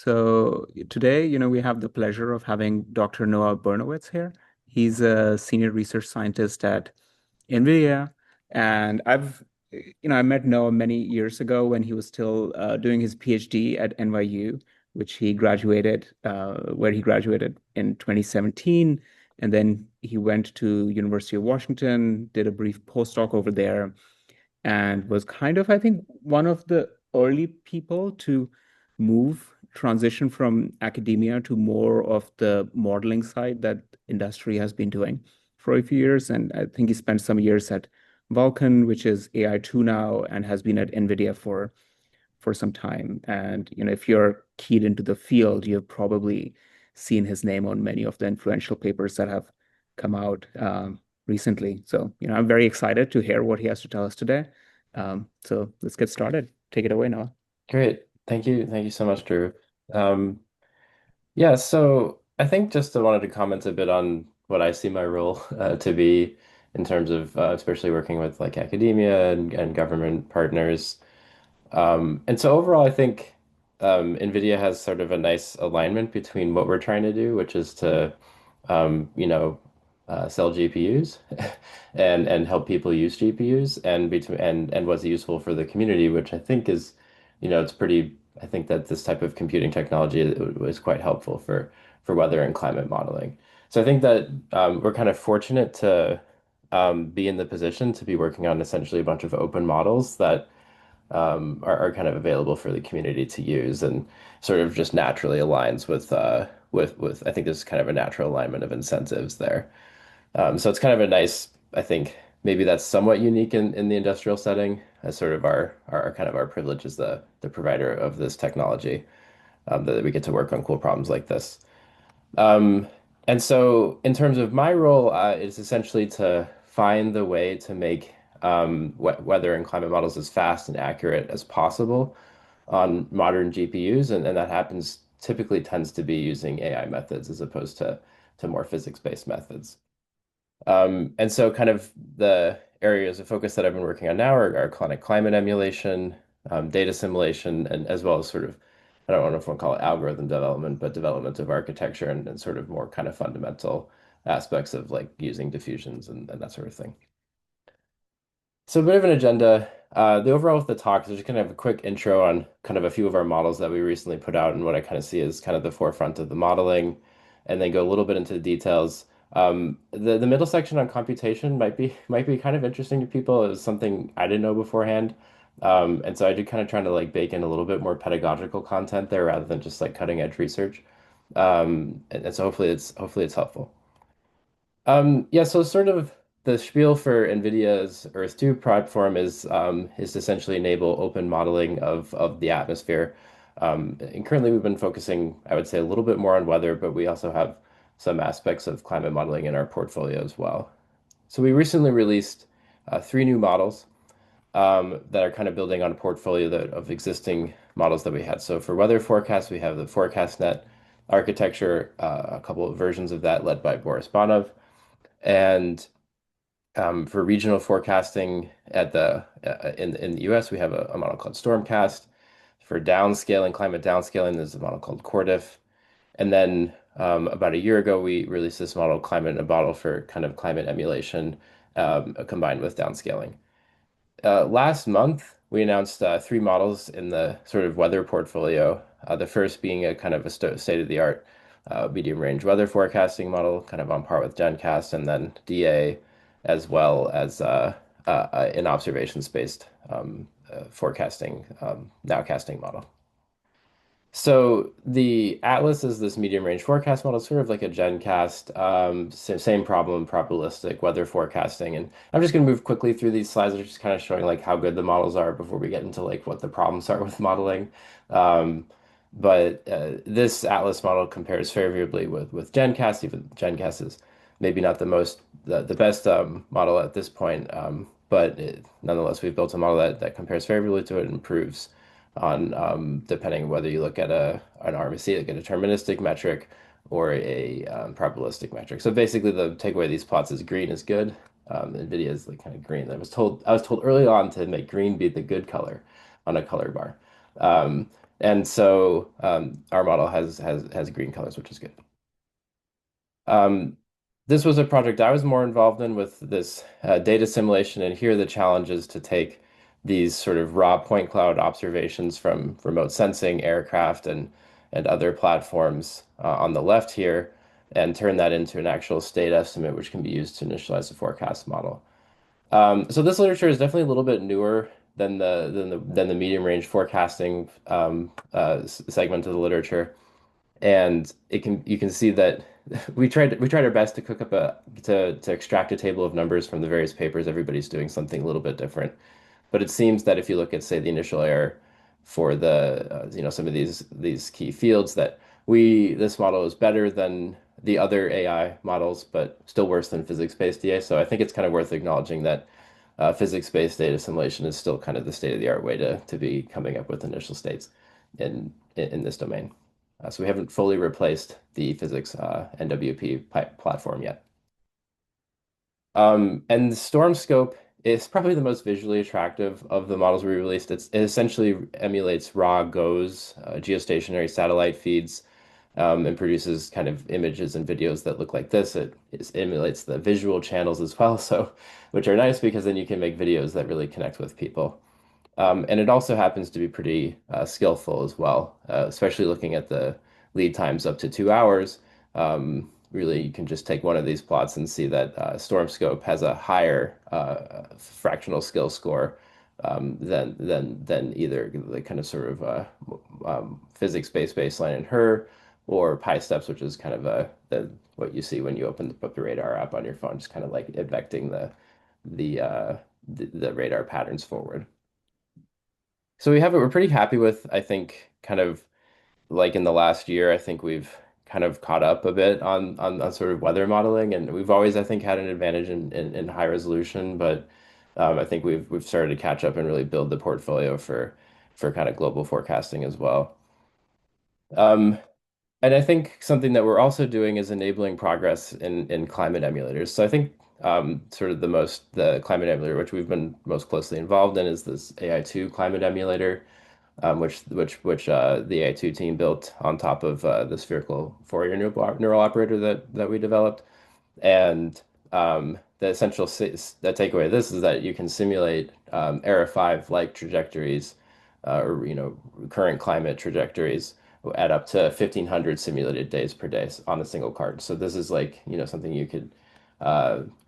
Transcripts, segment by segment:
So today, we have the pleasure of having Dr. Noah Bernowitz here. He's a senior research scientist at NVIDIA, and I met Noah many years ago when he was still doing his PhD at NYU, where he graduated in 2017, and then he went to University of Washington, did a brief postdoc over there, and was kind of, I think, one of the early people to transition from academia to more of the modeling side that industry has been doing for a few years. And I think he spent some years at Vulkan, which is AI2 now, and has been at NVIDIA for some time. And if you're keyed into the field, you've probably seen his name on many of the influential papers that have come out recently. So, I'm very excited to hear what he has to tell us today. So let's get started. Take it away, Noah. Great. Thank you. Thank you so much, Drew. Um, yeah, so I think just I wanted to comment a bit on what I see my role to be in terms of especially working with like academia and government partners. And so overall, I think NVIDIA has sort of a nice alignment between what we're trying to do, which is to, um, you know, sell GPUs and help people use GPUs, and what's useful for the community, which I think is, it's pretty. I think that this type of computing technology was quite helpful for weather and climate modeling. So I think that we're kind of fortunate to be in the position to be working on essentially a bunch of open models that are kind of available for the community to use and sort of just naturally aligns with I think there's kind of a natural alignment of incentives there. So it's kind of a nice, I think maybe that's somewhat unique in the industrial setting as sort of our kind of our privilege as the provider of this technology, that we get to work on cool problems like this. Um, and so, in terms of my role, it's essentially to find the way to make weather and climate models as fast and accurate as possible on modern GPUs, and that happens typically tends to be using AI methods as opposed to more physics-based methods. And so, kind of the areas of focus that I've been working on now are climate emulation, data simulation, and as well as sort of, I don't know if I want to call it algorithm development, but development of architecture and sort of more kind of fundamental aspects of like using diffusions and that sort of thing. So a bit of an agenda. The overall with the talk is just kind of have a quick intro on kind of a few of our models that we recently put out and what I kind of see as kind of the forefront of the modeling, and then go a little bit into the details. The middle section on computation might be kind of interesting to people. It was something I didn't know beforehand. And so I did kind of trying to like bake in a little bit more pedagogical content there rather than just like cutting edge research. And so hopefully it's helpful. Yeah, so sort of the spiel for NVIDIA's Earth 2 platform is to essentially enable open modeling of the atmosphere. And currently we've been focusing, I would say, a little bit more on weather, but we also have some aspects of climate modeling in our portfolio as well. So we recently released three new models that are kind of building on a portfolio of existing models that we had. So for weather forecast, we have the ForecastNet architecture, a couple of versions of that led by Boris Banov. And for regional forecasting in the US, we have a model called Stormcast. For downscaling, climate downscaling, there's a model called Cordif. And then about a year ago, we released this model, Climate in a Bottle, for kind of climate emulation combined with downscaling. Last month, we announced three models in the sort of weather portfolio. The first being a kind of a state-of-the-art medium range weather forecasting model, kind of on par with GenCast, and then DA, as well as an observations-based forecasting nowcasting model. So the Atlas is this medium range forecast model, sort of like a GenCast, same problem, probabilistic weather forecasting. And I'm just going to move quickly through these slides, just kind of showing like how good the models are before we get into like what the problems are with modeling. Um, but this Atlas model compares favorably with GenCast. Even GenCast is maybe not the best model at this point, but nonetheless, we've built a model that compares favorably to it and improves on depending whether you look at an RMSE, like a deterministic metric, or a probabilistic metric. So basically, the takeaway of these plots is green is good. NVIDIA is like kind of green. I was told early on to make green be the good color on a color bar. And so our model has green colors, which is good. Um, this was a project I was more involved in with this data simulation, and here the challenge is to take these sort of raw point cloud observations from remote sensing, aircraft, and other platforms on the left here, and turn that into an actual state estimate, which can be used to initialize the forecast model. So this literature is definitely a little bit newer than the medium range forecasting segment of the literature, and it can you can see that we tried our best to cook up to extract a table of numbers from the various papers. Everybody's doing something a little bit different, but it seems that if you look at, say, the initial error for some of these key fields, that we this model is better than the other AI models, but still worse than physics-based DA. So I think it's kind of worth acknowledging that physics-based data assimilation is still kind of the state-of-the-art way to be coming up with initial states in this domain. So we haven't fully replaced the physics NWP platform yet. And the storm scope is probably the most visually attractive of the models we released. It essentially emulates raw GOES, geostationary satellite feeds, and produces kind of images and videos that look like this. It emulates the visual channels as well, so which are nice because then you can make videos that really connect with people. And it also happens to be pretty skillful as well, especially looking at the lead times up to 2 hours. Really, you can just take one of these plots and see that StormScope has a higher fractional skill score than either the kind of sort of physics-based baseline in her or PySteps, which is kind of what you see when you open up the radar app on your phone, just kind of like advecting the uh, the radar patterns forward. So we have it. We're pretty happy with, I think, kind of like in the last year, I think we've kind of caught up a bit on sort of weather modeling, and we've always, I think, had an advantage in high resolution, but I think we've started to catch up and really build the portfolio for kind of global forecasting as well. Um, and I think something that we're also doing is enabling progress in climate emulators. So I think sort of the climate emulator which we've been most closely involved in is this AI2 climate emulator, which the AI2 team built on top of the spherical Fourier neural operator that we developed. And the essential the takeaway of this is that you can simulate Era 5 like trajectories, or current climate trajectories at up to 1,500 simulated days per day on a single card. So this is like something you could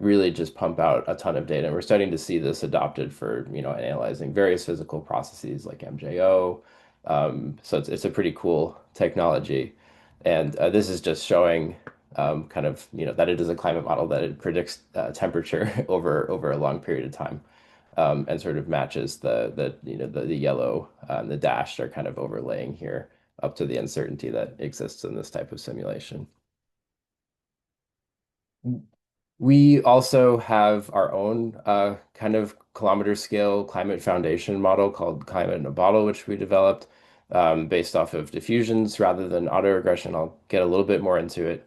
really just pump out a ton of data. And we're starting to see this adopted for analyzing various physical processes like MJO. So it's a pretty cool technology, and this is just showing kind of that it is a climate model that it predicts temperature over a long period of time, and sort of matches the yellow and the dash are kind of overlaying here up to the uncertainty that exists in this type of simulation. We also have our own kind of kilometer scale climate foundation model called Climate in a Bottle, which we developed based off of diffusions rather than autoregression. I'll get a little bit more into it,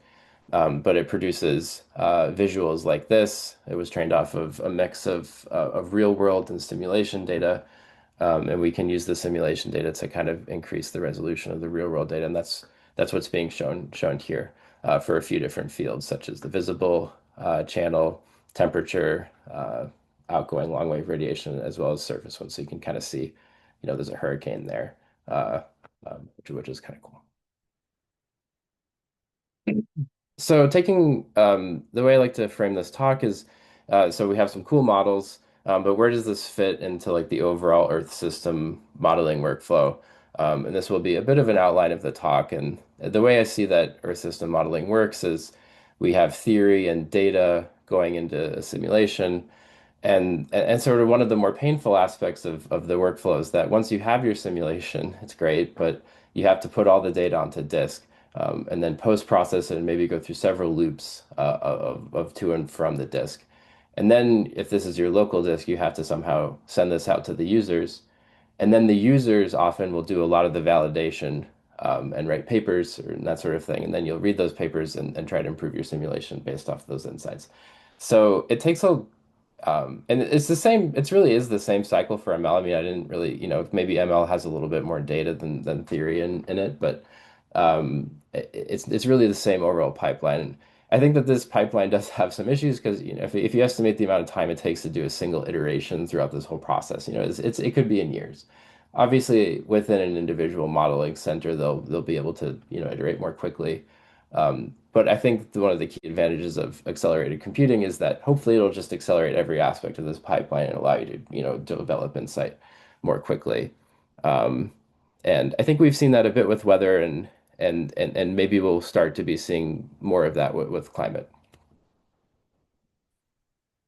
but it produces visuals like this. It was trained off of a mix of real world and simulation data, and we can use the simulation data to kind of increase the resolution of the real world data, and that's what's being shown here for a few different fields, such as the visible channel, temperature, outgoing long wave radiation, as well as surface ones. So you can kind of see, there's a hurricane there, uh, which is kind of cool. So taking the way I like to frame this talk is, so we have some cool models, but where does this fit into like the overall Earth system modeling workflow? And this will be a bit of an outline of the talk. And the way I see that Earth system modeling works is we have theory and data going into a simulation. And sort of one of the more painful aspects of the workflow is that once you have your simulation, it's great, but you have to put all the data onto disk, and then post-process it and maybe go through several loops of to and from the disk. And then if this is your local disk, you have to somehow send this out to the users. And then the users often will do a lot of the validation, and write papers and that sort of thing. And then you'll read those papers and try to improve your simulation based off those insights. So it takes And it's the same, it's really is the same cycle for ML. I mean, I didn't really, maybe ML has a little bit more data than theory in it, but it's really the same overall pipeline. And I think that this pipeline does have some issues because, if you estimate the amount of time it takes to do a single iteration throughout this whole process, it could be in years. Obviously, within an individual modeling center, they'll be able to, iterate more quickly. But I think one of the key advantages of accelerated computing is that hopefully it'll just accelerate every aspect of this pipeline and allow you to, develop insight more quickly. Um, and I think we've seen that a bit with weather and maybe we'll start to be seeing more of that with climate.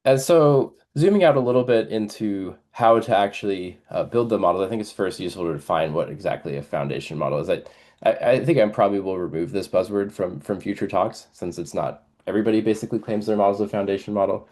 And so, zooming out a little bit into how to actually build the model, I think it's first useful to define what exactly a foundation model is. I think I probably will remove this buzzword from future talks since it's not everybody basically claims their model is a foundation model.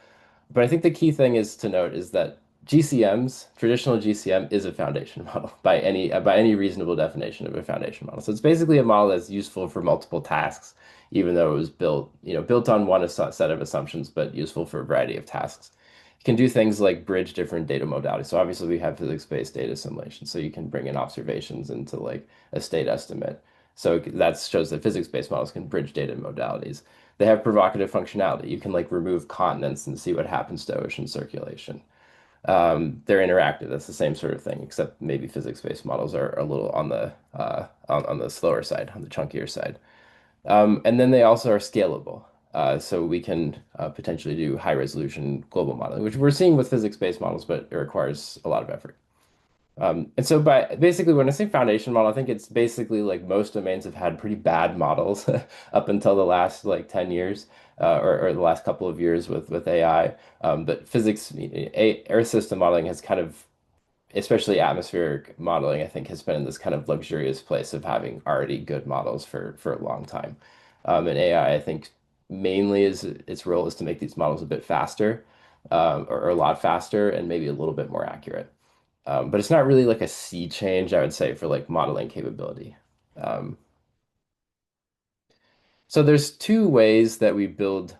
But I think the key thing is to note is that GCMs, traditional GCM, is a foundation model by any reasonable definition of a foundation model. So it's basically a model that's useful for multiple tasks, even though it was built on one set of assumptions, but useful for a variety of tasks. You can do things like bridge different data modalities. So obviously we have physics-based data simulation, so you can bring in observations into like a state estimate. So that shows that physics-based models can bridge data modalities. They have provocative functionality. You can like remove continents and see what happens to ocean circulation. They're interactive. That's the same sort of thing, except maybe physics-based models are a little on the slower side, on the chunkier side. And then they also are scalable. So we can potentially do high resolution global modeling, which we're seeing with physics-based models, but it requires a lot of effort. And so by basically when I say foundation model, I think it's basically like most domains have had pretty bad models up until the last like 10 years or the last couple of years with AI. But physics, air system modeling has kind of, especially atmospheric modeling, I think has been in this kind of luxurious place of having already good models for a long time. And AI, I think mainly is its role is to make these models a bit faster or a lot faster and maybe a little bit more accurate. But it's not really like a sea change, I would say, for like modeling capability. Um, so there's two ways that we build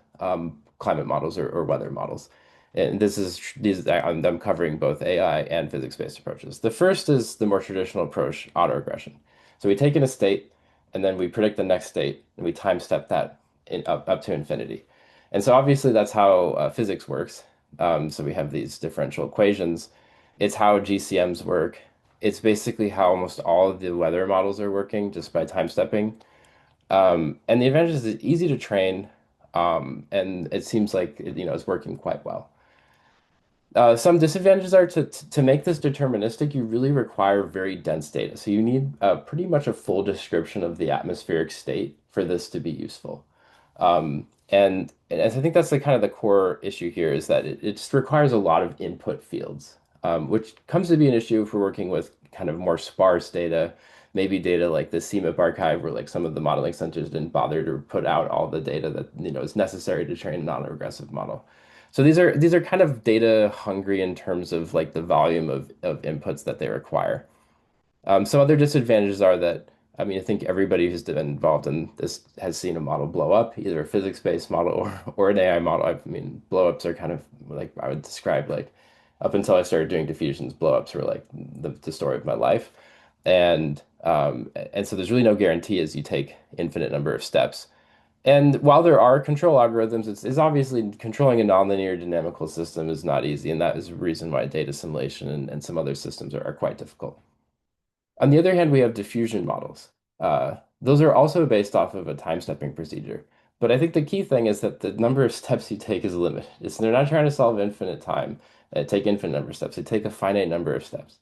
climate models or weather models. And I'm covering both AI and physics-based approaches. The first is the more traditional approach, autoregression. So we take in a state and then we predict the next state and we time step that up to infinity. And so obviously that's how physics works. So we have these differential equations. It's how GCMs work. It's basically how almost all of the weather models are working just by time stepping. And the advantage is it's easy to train, and it seems like it's working quite well. Some disadvantages are to make this deterministic, you really require very dense data. So you need pretty much a full description of the atmospheric state for this to be useful. And I think that's the kind of the core issue here is that it just requires a lot of input fields, which comes to be an issue if we're working with kind of more sparse data, maybe data like the CMIP archive, where like some of the modeling centers didn't bother to put out all the data that is necessary to train a non-regressive model. So these are kind of data hungry in terms of like the volume of inputs that they require. Some other disadvantages are that, I mean, I think everybody who's been involved in this has seen a model blow up, either a physics-based model or an AI model. I mean, blow-ups are kind of like I would describe like up until I started doing diffusions, blow-ups were like the story of my life. And so there's really no guarantee as you take infinite number of steps. And while there are control algorithms, it's obviously controlling a nonlinear dynamical system is not easy, and that is the reason why data assimilation and some other systems are quite difficult. On the other hand, we have diffusion models. Those are also based off of a time stepping procedure. But I think the key thing is that the number of steps you take is limited. They're not trying to solve infinite time, take infinite number of steps. They take a finite number of steps.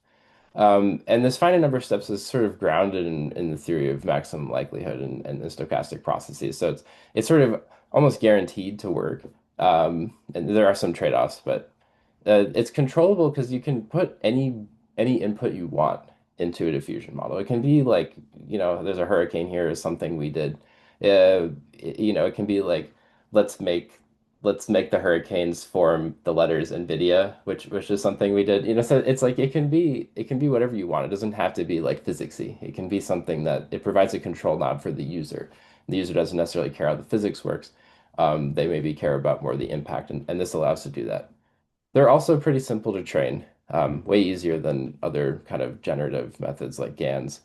And this finite number of steps is sort of grounded in the theory of maximum likelihood and the stochastic processes. So it's sort of almost guaranteed to work. And there are some trade-offs, but it's controllable because you can put any input you want into a diffusion model. It can be like, there's a hurricane here or something we did. It can be like, let's make let's make the hurricanes form the letters NVIDIA, which is something we did. So it's like it can be whatever you want. It doesn't have to be like physicsy. It can be something that it provides a control knob for the user. The user doesn't necessarily care how the physics works. They maybe care about more the impact, and this allows to do that. They're also pretty simple to train, way easier than other kind of generative methods like GANs.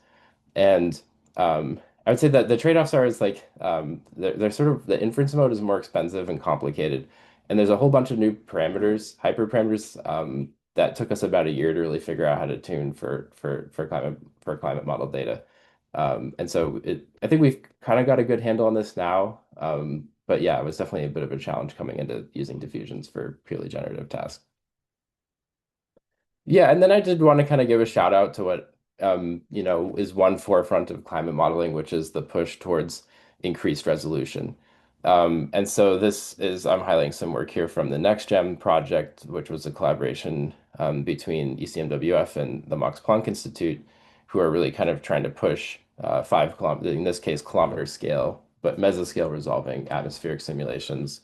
And I would say that the trade-offs are is like they're sort of the inference mode is more expensive and complicated. And there's a whole bunch of new parameters, hyperparameters, that took us about a year to really figure out how to tune for climate model data. And so I think we've kind of got a good handle on this now. But yeah, it was definitely a bit of a challenge coming into using diffusions for purely generative tasks. Yeah, and then I did want to kind of give a shout out to what is one forefront of climate modeling, which is the push towards increased resolution. And so this is I'm highlighting some work here from the NextGem project, which was a collaboration between ECMWF and the Max Planck Institute, who are really kind of trying to push 5 kilometer, in this case, kilometer scale, but mesoscale resolving atmospheric simulations,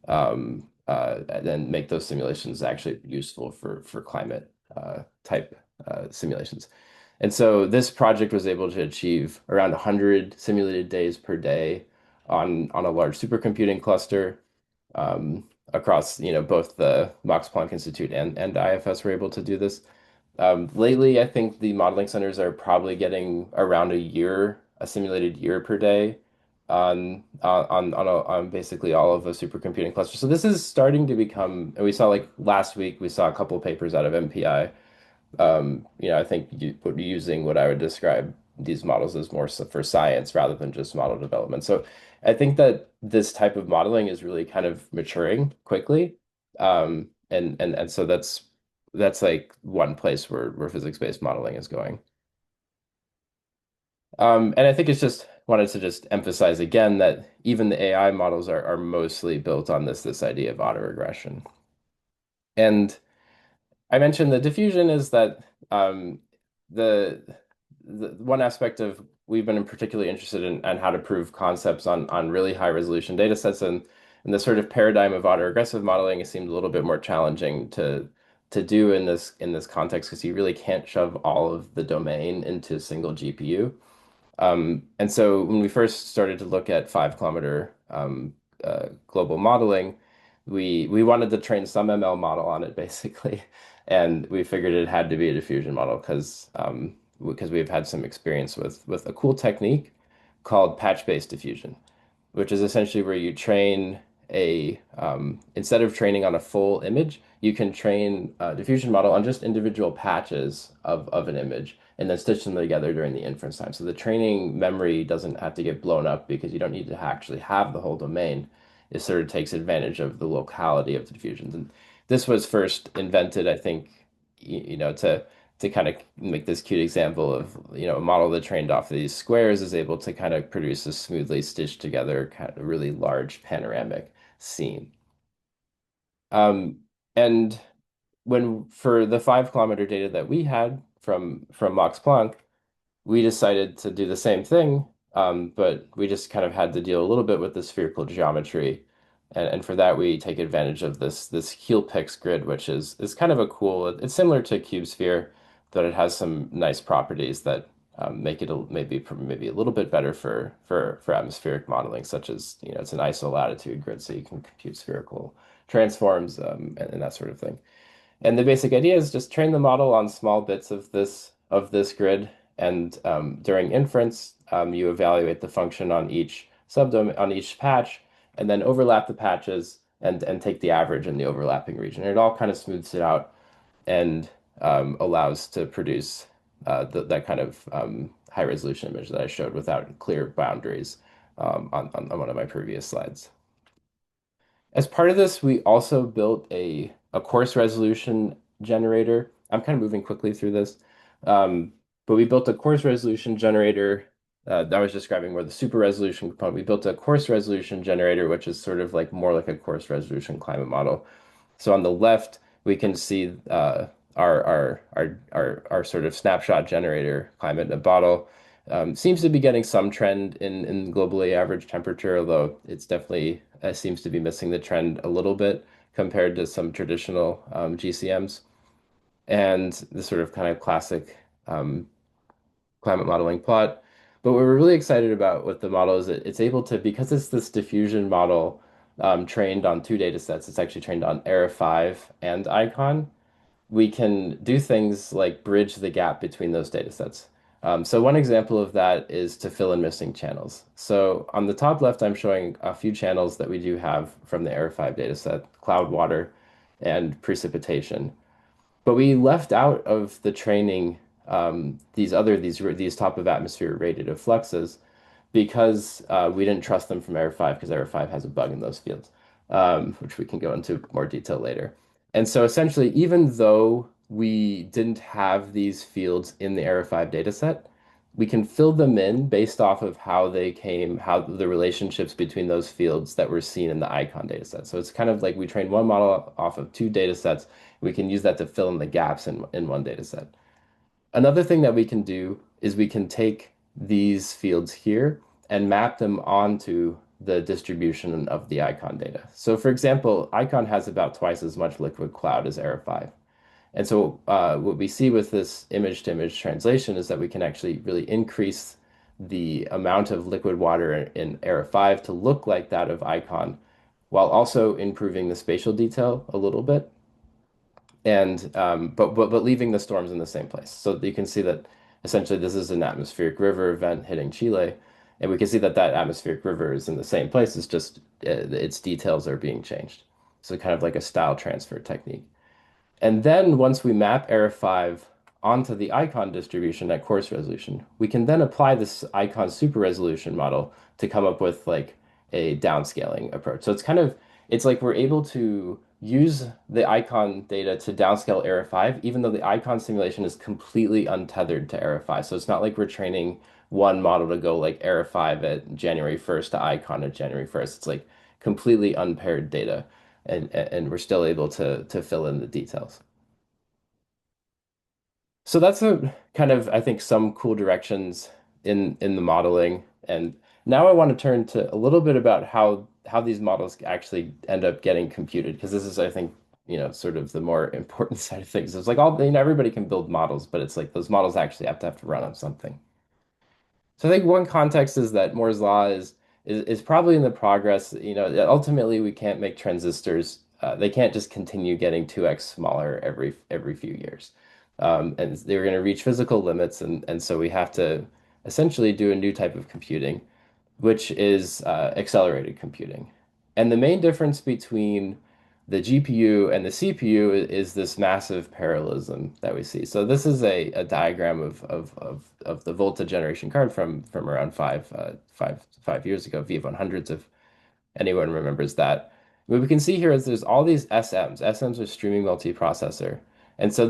and then make those simulations actually useful for climate type simulations. And so this project was able to achieve around 100 simulated days per day on a large supercomputing cluster across, both the Max Planck Institute and IFS were able to do this. Lately, I think the modeling centers are probably getting around a simulated year per day on basically all of the supercomputing clusters. So this is starting to become, and we saw like last week, we saw a couple papers out of MPI. I think using what I would describe these models as more for science rather than just model development. So I think that this type of modeling is really kind of maturing quickly. And so that's like one place where physics-based modeling is going. And I think it's just wanted to just emphasize again that even the AI models are mostly built on this idea of autoregression. And I mentioned the diffusion is that the the one aspect of we've been particularly interested in how to prove concepts on really high resolution data sets, and the sort of paradigm of autoregressive modeling has seemed a little bit more challenging to do in this context because you really can't shove all of the domain into a single GPU. And so when we first started to look at 5 kilometer global modeling, we wanted to train some ML model on it basically, and we figured it had to be a diffusion model because we've had some experience with a cool technique called patch-based diffusion, which is essentially where you train instead of training on a full image, you can train a diffusion model on just individual patches of an image and then stitch them together during the inference time. So the training memory doesn't have to get blown up because you don't need to actually have the whole domain. It sort of takes advantage of the locality of the diffusions. And this was first invented, I think, to kind of make this cute example of, a model that trained off of these squares is able to kind of produce a smoothly stitched together kind of really large panoramic scene. Um, and when for the 5 kilometer data that we had from Max Planck, we decided to do the same thing, but we just kind of had to deal a little bit with the spherical geometry. And for that, we take advantage of this Helpix grid, which is kind of a cool, it's similar to CubeSphere, but it has some nice properties that make it maybe a little bit better for atmospheric modeling, such as, it's an isolatitude grid, so you can compute spherical transforms and that sort of thing. And the basic idea is just train the model on small bits of this grid, and during inference, you evaluate the function on each subdomain on each patch, and then overlap the patches and take the average in the overlapping region. And it all kind of smooths it out and allows to produce that kind of high resolution image that I showed without clear boundaries on one of my previous slides. As part of this, we also built a coarse resolution generator. I'm kind of moving quickly through this. But we built a coarse resolution generator that I was describing more the super resolution component. We built a coarse resolution generator, which is sort of like more like a coarse resolution climate model. So on the left, we can see our sort of snapshot generator climate in a bottle. Seems to be getting some trend in globally average temperature, although it's definitely seems to be missing the trend a little bit compared to some traditional GCMs. And the sort of kind of classic climate modeling plot. But what we're really excited about with the model is that it's able to, because it's this diffusion model, trained on two data sets. It's actually trained on Era 5 and Icon. We can do things like bridge the gap between those data sets. So one example of that is to fill in missing channels. So on the top left, I'm showing a few channels that we do have from the Era 5 dataset, cloud water and precipitation. But we left out of the training these top of atmosphere radiative fluxes because we didn't trust them from Error 5 because Error 5 has a bug in those fields, which we can go into more detail later. And so essentially, even though we didn't have these fields in the Error 5 dataset, we can fill them in based off of how they came, how the relationships between those fields that were seen in the icon dataset. So it's kind of like we trained one model off of two datasets. We can use that to fill in the gaps in one dataset. Another thing that we can do is we can take these fields here and map them onto the distribution of the icon data. So for example, icon has about twice as much liquid cloud as Era 5. And so what we see with this image-to-image translation is that we can actually really increase the amount of liquid water in Era 5 to look like that of icon, while also improving the spatial detail a little bit and but leaving the storms in the same place. So you can see that essentially this is an atmospheric river event hitting Chile, and we can see that that atmospheric river is in the same place. It's just its details are being changed. So kind of like a style transfer technique. And then once we map Era 5 onto the icon distribution at coarse resolution, we can then apply this icon super resolution model to come up with like a downscaling approach. So it's like we're able to use the icon data to downscale Era 5, even though the icon simulation is completely untethered to Era 5. So it's not like we're training one model to go like Era 5 at January 1st to icon at January 1st. It's like completely unpaired data and we're still able to fill in the details. So that's a kind of, I think, some cool directions in the modeling. And now I want to turn to a little bit about how these models actually end up getting computed, because this is, I think, sort of the more important side of things. It's like everybody can build models, but it's like those models actually have to run on something. So I think one context is that Moore's law is probably in the progress. Ultimately we can't make transistors. They can't just continue getting 2x smaller every few years, and they're going to reach physical limits, and so we have to essentially do a new type of computing, which is accelerated computing. And the main difference between the GPU and the CPU is this massive parallelism that we see. So this is a diagram of the Volta generation card from around 5 years ago, V100s, if anyone remembers that. What we can see here is there's all these SMs. SMs are streaming multiprocessor. And so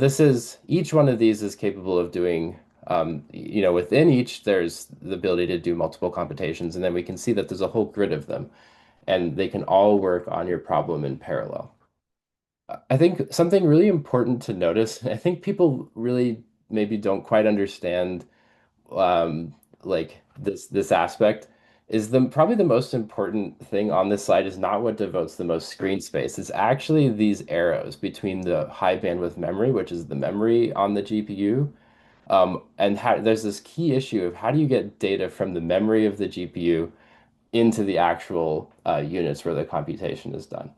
each one of these is capable of doing, within each, there's the ability to do multiple computations. And then we can see that there's a whole grid of them, and they can all work on your problem in parallel. I think something really important to notice, I think people really maybe don't quite understand like this aspect is the probably the most important thing on this slide is not what devotes the most screen space. It's actually these arrows between the high bandwidth memory, which is the memory on the GPU, and there's this key issue of how do you get data from the memory of the GPU into the actual units where the computation is done.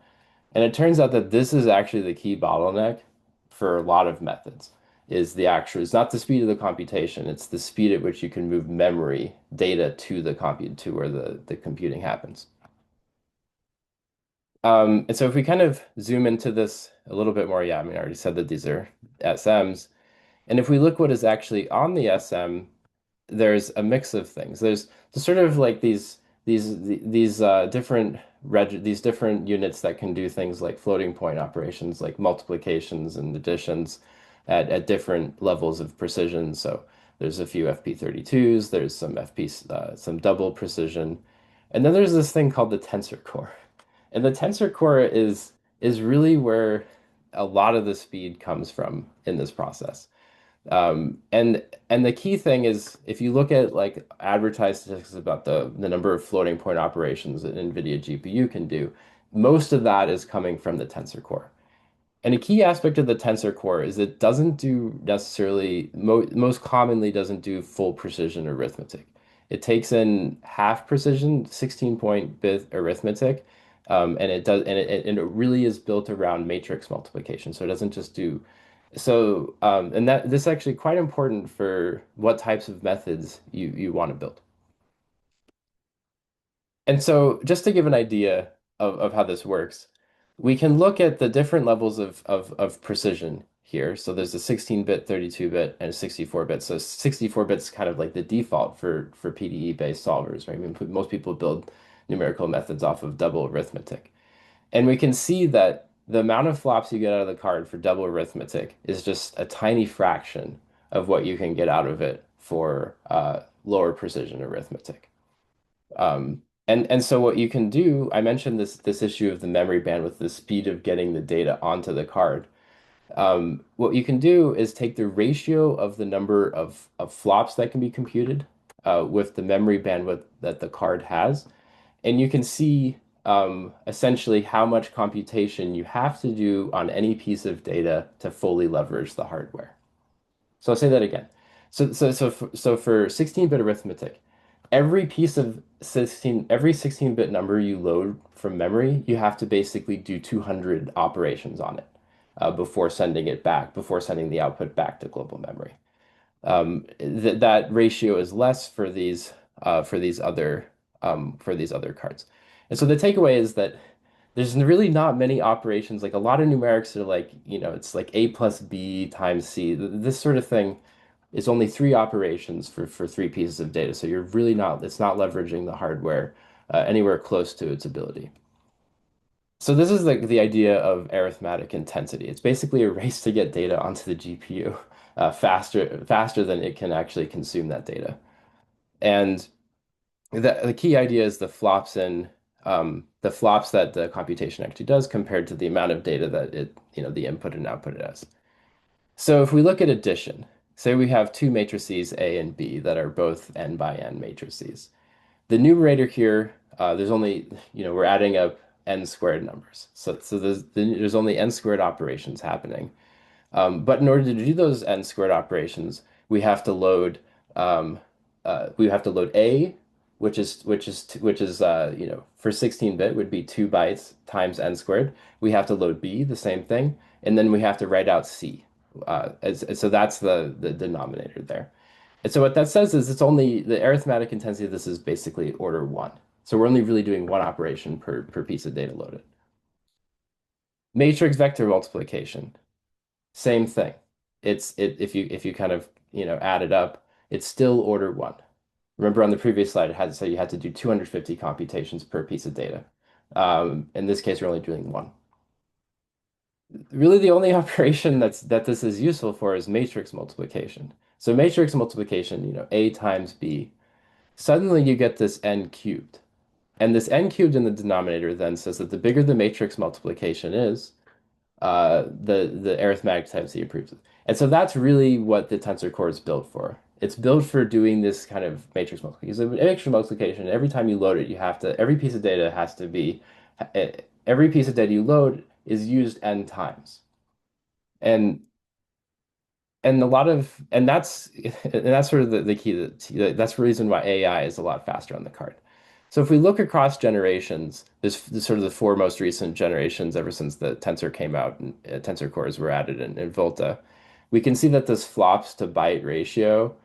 And it turns out that this is actually the key bottleneck for a lot of methods it's not the speed of the computation, it's the speed at which you can move memory data to the compute to where the computing happens. And so if we kind of zoom into this a little bit more, yeah, I mean, I already said that these are SMs. And if we look what is actually on the SM, there's a mix of things. There's sort of like these different units that can do things like floating point operations, like multiplications and additions at different levels of precision. So there's a few FP32s, there's some double precision, and then there's this thing called the tensor core. And the tensor core is really where a lot of the speed comes from in this process. And the key thing is if you look at like advertised statistics about the number of floating point operations that NVIDIA GPU can do, most of that is coming from the tensor core. And a key aspect of the tensor core is it doesn't do necessarily, most commonly doesn't do full precision arithmetic. It takes in half precision, 16-point bit arithmetic, And it does, and it really is built around matrix multiplication. So it doesn't just do so, and that this is actually quite important for what types of methods you want to build. And so, just to give an idea of how this works, we can look at the different levels of precision here. So there's a 16-bit, 32-bit, and a 64-bit. So 64 bits kind of like the default for PDE-based solvers, right? I mean, most people build numerical methods off of double arithmetic. And we can see that the amount of flops you get out of the card for double arithmetic is just a tiny fraction of what you can get out of it for lower precision arithmetic. And so what you can do, I mentioned this issue of the memory bandwidth, the speed of getting the data onto the card. What you can do is take the ratio of the number of flops that can be computed with the memory bandwidth that the card has, and you can see essentially how much computation you have to do on any piece of data to fully leverage the hardware. So I'll say that again. So for 16-bit arithmetic, every 16-bit number you load from memory, you have to basically do 200 operations on it before sending it back, before sending the output back to global memory. That ratio is less for these for these other cards. And so the takeaway is that there's really not many operations. Like a lot of numerics are like, it's like A plus B times C. This sort of thing is only three operations for three pieces of data. So you're really not, it's not leveraging the hardware anywhere close to its ability. So this is like the idea of arithmetic intensity. It's basically a race to get data onto the GPU faster than it can actually consume that data. And the key idea is the flops that the computation actually does compared to the amount of data that the input and output it has. So if we look at addition, say we have two matrices A and B that are both n by n matrices. The numerator here, there's only, we're adding up n squared numbers. So there's only n squared operations happening. But in order to do those n squared operations, we have to load A, which is for 16-bit would be 2 bytes times n squared. We have to load B, the same thing, and then we have to write out C. So that's the denominator there. And so what that says is it's only the arithmetic intensity of this is basically order one. So we're only really doing one operation per piece of data loaded. Matrix vector multiplication. Same thing. If you kind of add it up, it's still order one. Remember on the previous slide, it had to say you had to do 250 computations per piece of data. In this case, we're only doing one. Really, the only operation that this is useful for is matrix multiplication. So matrix multiplication, A times B. Suddenly you get this n cubed. And this n cubed in the denominator then says that the bigger the matrix multiplication is, the arithmetic intensity improves. And so that's really what the tensor core is built for. It's built for doing this kind of matrix multiplication. So matrix multiplication, every time you load it, every piece of data has to be, every piece of data you load is used n times. And and a lot of and that's sort of the key that's the reason why AI is a lot faster on the card. So if we look across generations, this sort of the four most recent generations ever since the tensor came out and tensor cores were added in Volta, we can see that this flops to byte ratio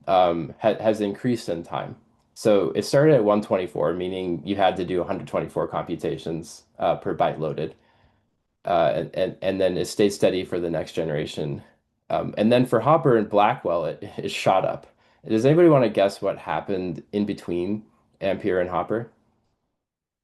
has increased in time. So it started at 124, meaning you had to do 124 computations per byte loaded, and then it stayed steady for the next generation. And then for Hopper and Blackwell, it shot up. Does anybody want to guess what happened in between Ampere and Hopper?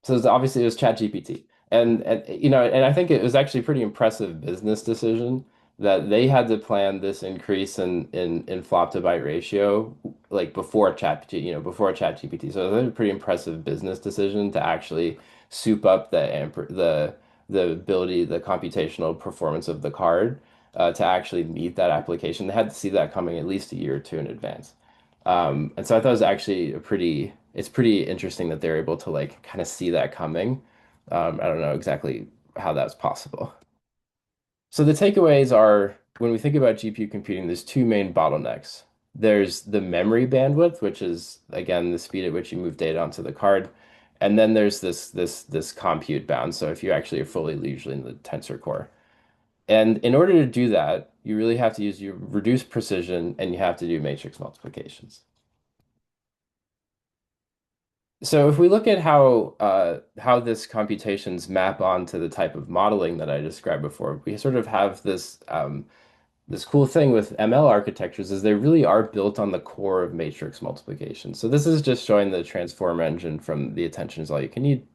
So obviously it was ChatGPT, and I think it was actually a pretty impressive business decision that they had to plan this increase in flop to byte ratio like before ChatGPT. So it was a pretty impressive business decision to actually soup up the ability, the computational performance of the card to actually meet that application. They had to see that coming at least a year or two in advance. And so I thought it was actually it's pretty interesting that they're able to like kind of see that coming. I don't know exactly how that's possible. So the takeaways are when we think about GPU computing, there's two main bottlenecks. There's the memory bandwidth, which is again the speed at which you move data onto the card. And then there's this compute bound. So if you actually are fully usually in the tensor core. And in order to do that, you really have to use your reduced precision and you have to do matrix multiplications. So if we look at how this computations map onto the type of modeling that I described before, we sort of have this cool thing with ML architectures is they really are built on the core of matrix multiplication. So this is just showing the transform engine from the attention is all you can need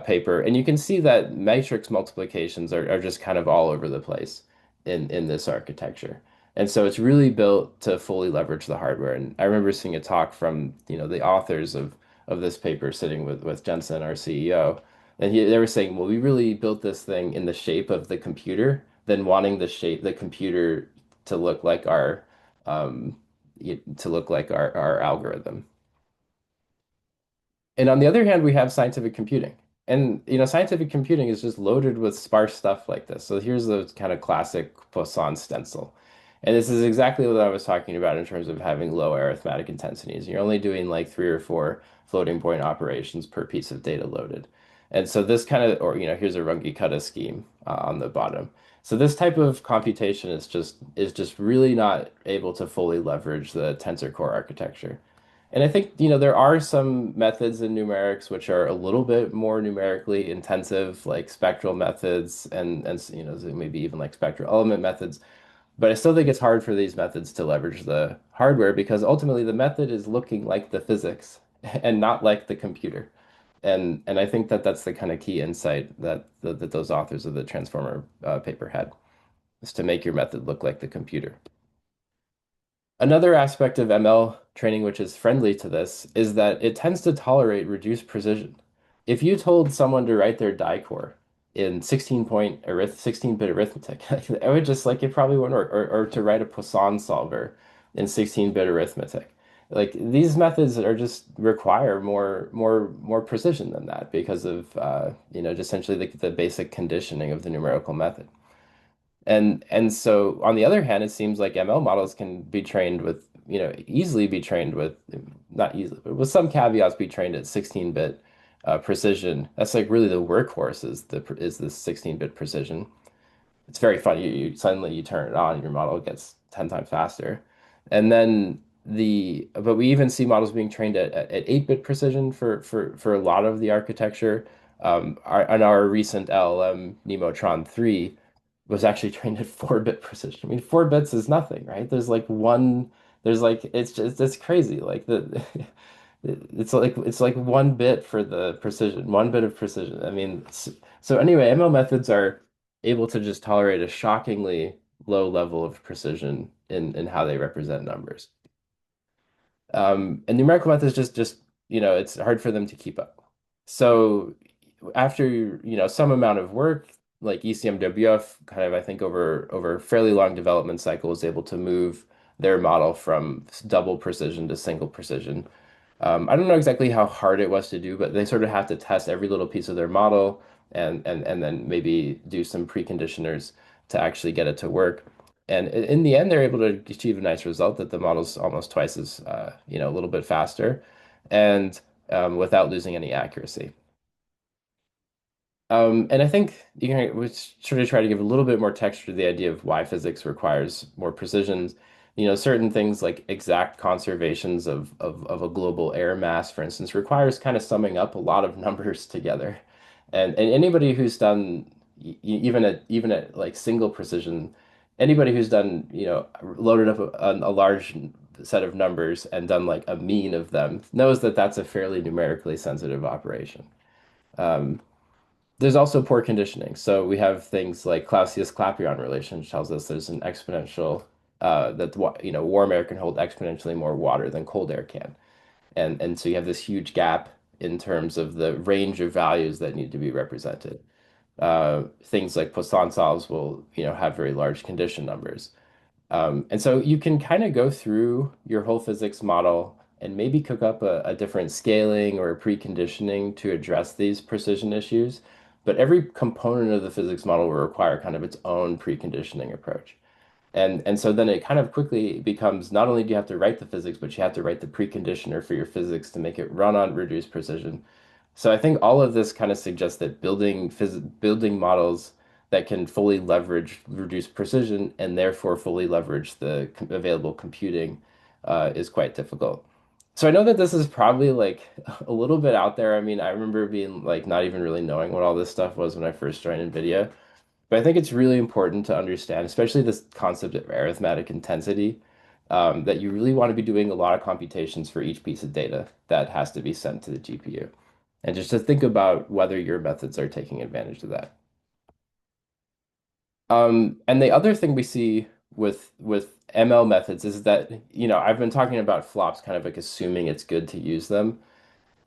paper. And you can see that matrix multiplications are just kind of all over the place in this architecture. And so it's really built to fully leverage the hardware. And I remember seeing a talk from, the authors of this paper sitting with Jensen, our CEO. And they were saying, well, we really built this thing in the shape of the computer, then wanting the computer to look like um, our algorithm. And on the other hand, we have scientific computing. And scientific computing is just loaded with sparse stuff like this. So here's the kind of classic Poisson stencil. And this is exactly what I was talking about in terms of having low arithmetic intensities. You're only doing like 3 or 4 floating point operations per piece of data loaded. And so this kind of, or here's a Runge-Kutta scheme on the bottom. So this type of computation is just really not able to fully leverage the tensor core architecture. And I think, there are some methods in numerics which are a little bit more numerically intensive, like spectral methods and so maybe even like spectral element methods. But I still think it's hard for these methods to leverage the hardware because ultimately the method is looking like the physics and not like the computer. And I think that that's the kind of key insight that those authors of the Transformer paper had, is to make your method look like the computer. Another aspect of ML training which is friendly to this is that it tends to tolerate reduced precision. If you told someone to write their die core in 16-bit arithmetic, I would just like it probably wouldn't work. Or to write a Poisson solver in 16-bit arithmetic. Like these methods are just require more precision than that because of just essentially the basic conditioning of the numerical method. And so on the other hand, it seems like ML models can be trained with, easily be trained with, not easily, but with some caveats be trained at 16-bit precision. That's like really the workhorse is this 16-bit precision. It's very fun. You suddenly you turn it on, your model gets 10 times faster. And then but we even see models being trained at 8-bit precision for a lot of the architecture. On our recent LLM Nemotron 3 was actually trained at 4-bit precision. I mean, 4 bits is nothing, right? There's like it's crazy. Like the it's like 1 bit for the precision, 1 bit of precision. I mean, so anyway, ML methods are able to just tolerate a shockingly low level of precision in how they represent numbers. And numerical methods just it's hard for them to keep up. So after some amount of work, like ECMWF, kind of I think over a fairly long development cycle, was able to move their model from double precision to single precision. I don't know exactly how hard it was to do, but they sort of have to test every little piece of their model and then maybe do some preconditioners to actually get it to work. And in the end, they're able to achieve a nice result that the model's almost twice as, a little bit faster and without losing any accuracy. And I think we sort of try to give a little bit more texture to the idea of why physics requires more precisions. Certain things like exact conservations of a global air mass, for instance, requires kind of summing up a lot of numbers together. And anybody who's done even at like single precision, anybody who's done, loaded up a large set of numbers and done like a mean of them knows that that's a fairly numerically sensitive operation. Um, there's also poor conditioning. So we have things like Clausius-Clapeyron relation, which tells us there's an exponential that warm air can hold exponentially more water than cold air can. And so you have this huge gap in terms of the range of values that need to be represented. Things like Poisson solves will, have very large condition numbers. And so you can kind of go through your whole physics model and maybe cook up a different scaling or a preconditioning to address these precision issues. But every component of the physics model will require kind of its own preconditioning approach. And so then it kind of quickly becomes not only do you have to write the physics, but you have to write the preconditioner for your physics to make it run on reduced precision. So I think all of this kind of suggests that building models that can fully leverage reduced precision and therefore fully leverage the available computing is quite difficult. So I know that this is probably like a little bit out there. I mean, I remember being like not even really knowing what all this stuff was when I first joined NVIDIA. But I think it's really important to understand, especially this concept of arithmetic intensity, that you really want to be doing a lot of computations for each piece of data that has to be sent to the GPU. And just to think about whether your methods are taking advantage of that. And the other thing we see with ML methods is that, I've been talking about flops kind of like assuming it's good to use them.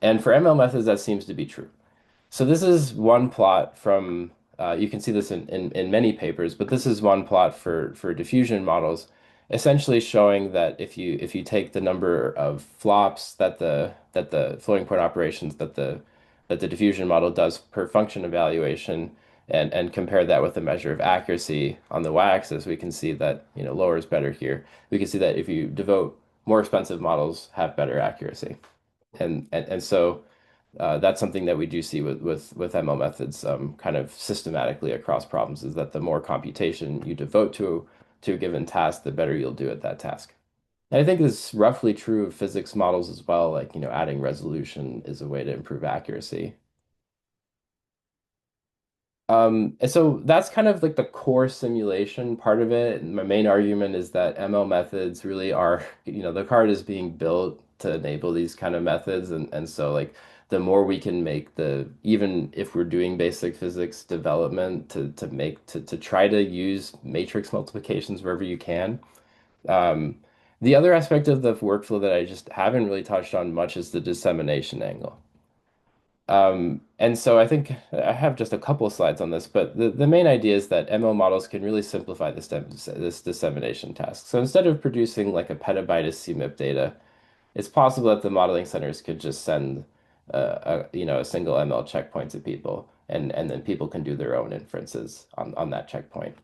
And for ML methods, that seems to be true. So this is one plot from, you can see this in many papers, but this is one plot for diffusion models, essentially showing that if you take the number of flops that the floating point operations that the diffusion model does per function evaluation and compare that with a measure of accuracy on the y-axis, we can see that, lower is better here. We can see that if you devote more expensive models have better accuracy. And so that's something that we do see with ML methods kind of systematically across problems is that the more computation you devote to a given task, the better you'll do at that task. And I think it's roughly true of physics models as well, like, adding resolution is a way to improve accuracy. And so that's kind of like the core simulation part of it. And my main argument is that ML methods really are, the card is being built to enable these kind of methods. And so like the more we can make even if we're doing basic physics development to try to use matrix multiplications wherever you can. Um, the other aspect of the workflow that I just haven't really touched on much is the dissemination angle. And so I think I have just a couple of slides on this, but the main idea is that ML models can really simplify this dissemination task. So instead of producing like a petabyte of CMIP data, it's possible that the modeling centers could just send a single ML checkpoint to people, and then people can do their own inferences on that checkpoint.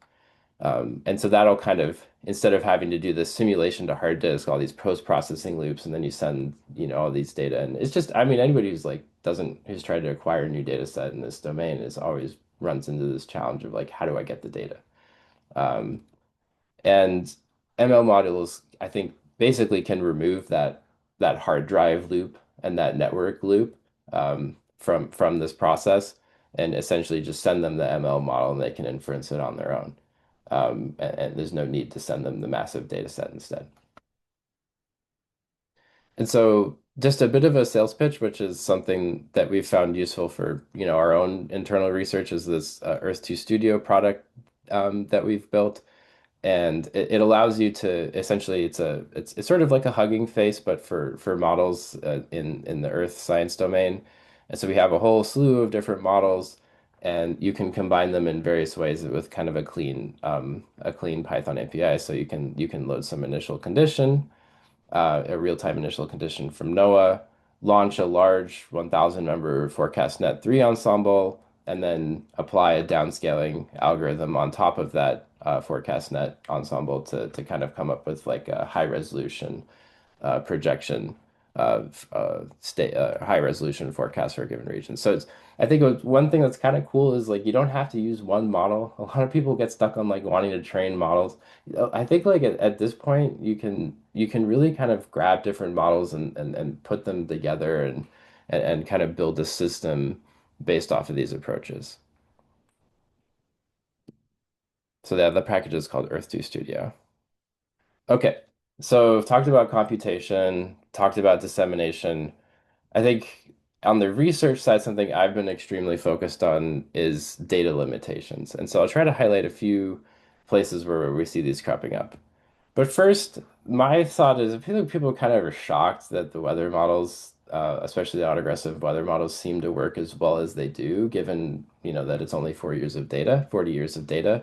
And so that'll kind of, instead of having to do this simulation to hard disk, all these post-processing loops, and then you send, all these data. And it's just, I mean, anybody who's tried to acquire a new data set in this domain is always runs into this challenge of like, how do I get the data? Um, and ML modules, I think, basically can remove that hard drive loop and that network loop from this process, and essentially just send them the ML model and they can inference it on their own. And there's no need to send them the massive data set instead. And so just a bit of a sales pitch, which is something that we've found useful for, our own internal research is this Earth 2 Studio product that we've built. And it allows you to essentially it's sort of like a Hugging Face, but for models in the Earth science domain. And so we have a whole slew of different models, and you can combine them in various ways with kind of a clean Python API. So you can load some initial condition, a real-time initial condition from NOAA, launch a large 1,000 member forecast net 3 ensemble, and then apply a downscaling algorithm on top of that forecast net ensemble to kind of come up with like a high resolution projection of high resolution forecast for a given region. So I think one thing that's kind of cool is like you don't have to use one model. A lot of people get stuck on like wanting to train models. I think like at this point you can really kind of grab different models and put them together and kind of build a system based off of these approaches. So the package is called Earth 2 Studio. Okay, so I've talked about computation, talked about dissemination. I think on the research side, something I've been extremely focused on is data limitations. And so I'll try to highlight a few places where we see these cropping up. But first, my thought is I feel like people kind of are shocked that the weather models, especially the autoregressive weather models, seem to work as well as they do, given, that it's only 4 years of data, 40 years of data.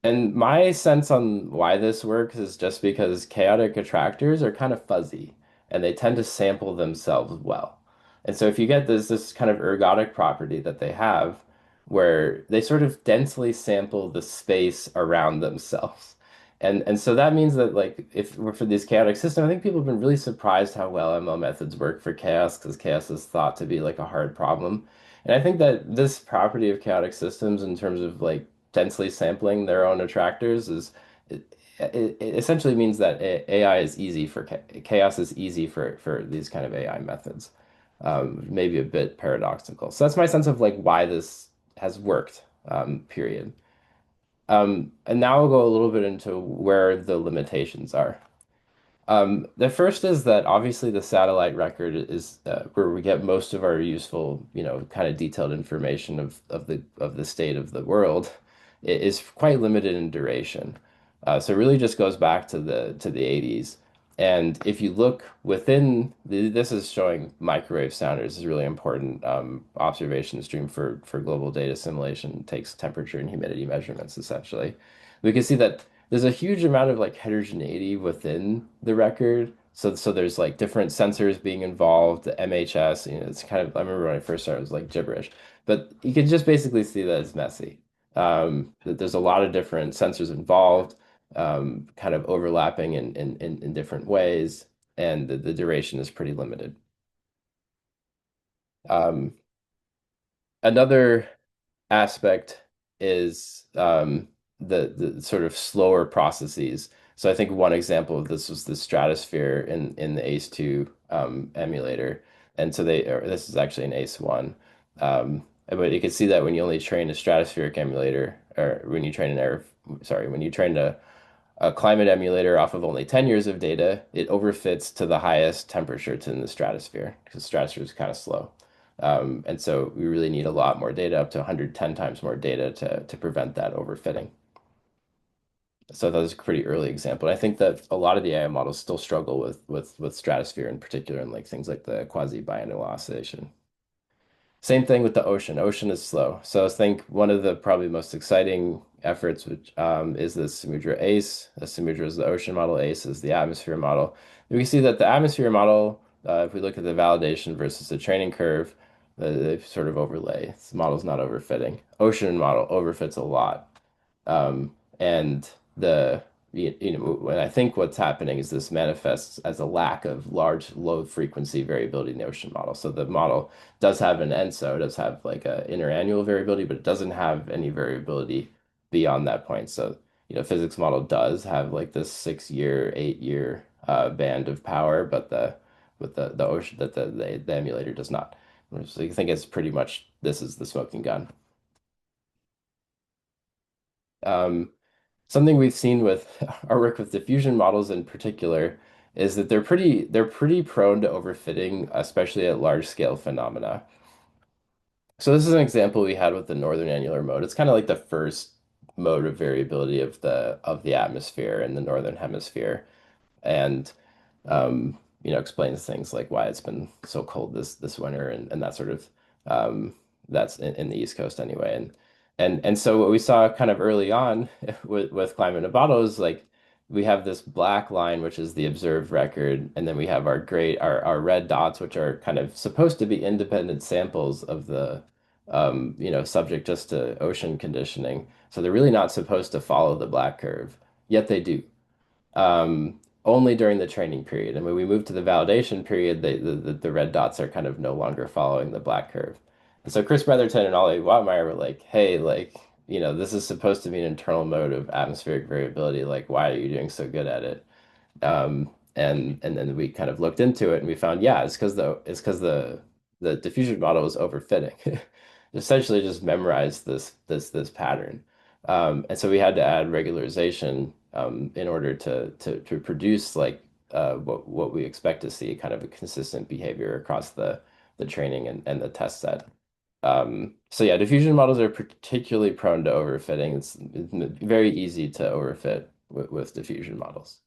And my sense on why this works is just because chaotic attractors are kind of fuzzy and they tend to sample themselves well. And so if you get this kind of ergodic property that they have, where they sort of densely sample the space around themselves. And so that means that like if we're for these chaotic systems, I think people have been really surprised how well ML methods work for chaos because chaos is thought to be like a hard problem. And I think that this property of chaotic systems in terms of like densely sampling their own attractors is it essentially means that AI is easy for chaos is easy for these kind of AI methods. Maybe a bit paradoxical. So that's my sense of like why this has worked, period. And now I'll go a little bit into where the limitations are. The first is that obviously the satellite record is where we get most of our useful, kind of detailed information of the state of the world. It is quite limited in duration. So it really just goes back to the 80s. And if you look within this is showing microwave sounders is a really important observation stream for global data assimilation. It takes temperature and humidity measurements essentially. We can see that there's a huge amount of like heterogeneity within the record. So there's like different sensors being involved, the MHS, it's kind of I remember when I first started it was like gibberish. But you can just basically see that it's messy. That there's a lot of different sensors involved, kind of overlapping in different ways, and the duration is pretty limited. Um, Another aspect is the sort of slower processes. So I think one example of this was the stratosphere in the ACE2 emulator. And so this is actually an ACE1. But you can see that when you only train a stratospheric emulator, or when you train when you train a climate emulator off of only 10 years of data, it overfits to the highest temperature to in the stratosphere because the stratosphere is kind of slow. And so we really need a lot more data, up to 110 times more data to prevent that overfitting. So that was a pretty early example. And I think that a lot of the AI models still struggle with stratosphere in particular, and like things like the quasi-biennial oscillation. Same thing with the ocean. Ocean is slow. So I think one of the probably most exciting efforts, which is the Samudra ACE. The Samudra is the ocean model. ACE is the atmosphere model. And we see that the atmosphere model, if we look at the validation versus the training curve, they sort of overlay. The model's not overfitting. Ocean model overfits a lot. And the when I think what's happening is this manifests as a lack of large low frequency variability in the ocean model. So the model does have an ENSO, it does have like a interannual variability, but it doesn't have any variability beyond that point. So, physics model does have like this 6 year, 8 year band of power, but the ocean that the emulator does not. So you think it's pretty much this is the smoking gun. Um, Something we've seen with our work with diffusion models in particular is that they're pretty prone to overfitting, especially at large scale phenomena. So this is an example we had with the northern annular mode. It's kind of like the first mode of variability of the atmosphere in the northern hemisphere, and explains things like why it's been so cold this winter and that sort of that's in the East Coast anyway. And so what we saw kind of early on with climate Novato is like we have this black line, which is the observed record, and then we have our red dots, which are kind of supposed to be independent samples of the subject just to ocean conditioning. So they're really not supposed to follow the black curve, yet they do only during the training period. And when we move to the validation period, the red dots are kind of no longer following the black curve. And so Chris Brotherton and Ollie Wattmeyer were like, hey, like, this is supposed to be an internal mode of atmospheric variability. Like, why are you doing so good at it? And then we kind of looked into it and we found, yeah, it's because the diffusion model was overfitting. Essentially just memorized this pattern. And so we had to add regularization in order to produce like what we expect to see, kind of a consistent behavior across the training and the test set. So yeah, diffusion models are particularly prone to overfitting. It's very easy to overfit with diffusion models.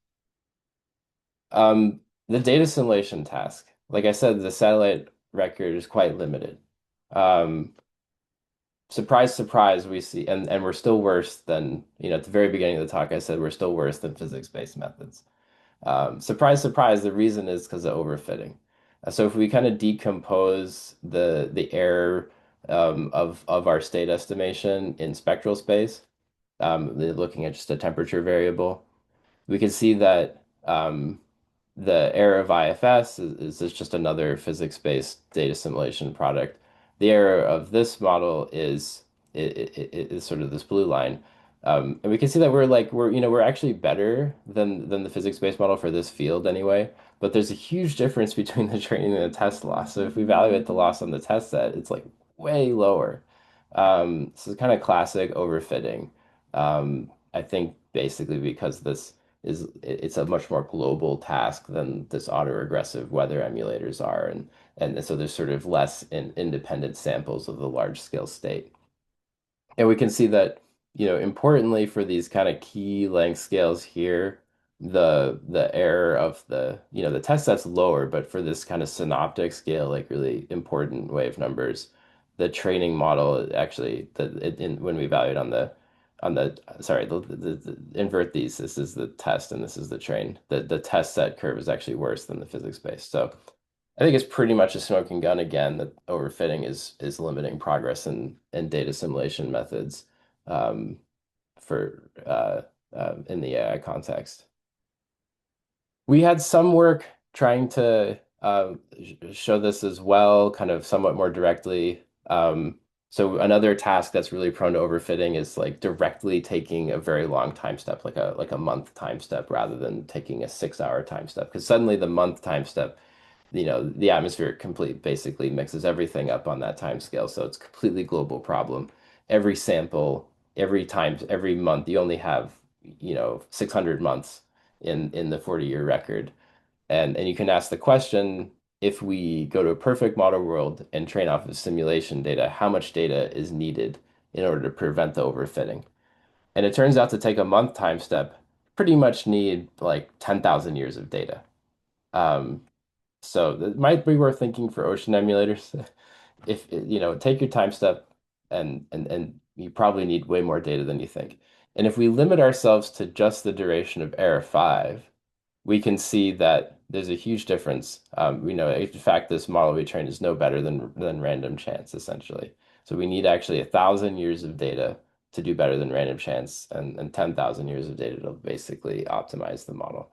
The data simulation task, like I said, the satellite record is quite limited. Um, Surprise, surprise, we see, and we're still worse than, at the very beginning of the talk, I said we're still worse than physics-based methods. Surprise, surprise, the reason is because of overfitting. So if we kind of decompose the error of our state estimation in spectral space, looking at just a temperature variable. we can see that the error of IFS is just another physics-based data simulation product. The error of this model is sort of this blue line. And we can see that we're actually better than the physics-based model for this field anyway. But there's a huge difference between the training and the test loss. So if we evaluate the loss on the test set, it's like way lower. So it's kind of classic overfitting. I think basically because it's a much more global task than this autoregressive weather emulators are, and so there's sort of less independent samples of the large scale state. And we can see that, importantly for these kind of key length scales here, the error of the test set's lower, but for this kind of synoptic scale, like really important wave numbers, the training model actually when we evaluate on the sorry invert these, this is the test and this is the train. The test set curve is actually worse than the physics based. So I think it's pretty much a smoking gun again that overfitting is limiting progress in data simulation methods um, for in the AI context. We had some work trying to show this as well, kind of somewhat more directly. So another task that's really prone to overfitting is like directly taking a very long time step, like a month time step, rather than taking a 6 hour time step. Because suddenly the month time step, the atmosphere complete basically mixes everything up on that time scale. So it's a completely global problem. Every sample, every month, you only have, 600 months in the 40-year record. And you can ask the question, if we go to a perfect model world and train off of simulation data, how much data is needed in order to prevent the overfitting? And it turns out to take a month time step, pretty much need like 10,000 years of data. Um, so it might be worth thinking for ocean emulators. If take your time step, and you probably need way more data than you think. And if we limit ourselves to just the duration of error 5, we can see that there's a huge difference. We know, in fact, this model we trained is no better than random chance, essentially. So we need actually 1,000 years of data to do better than random chance, and 10,000 years of data to basically optimize the model.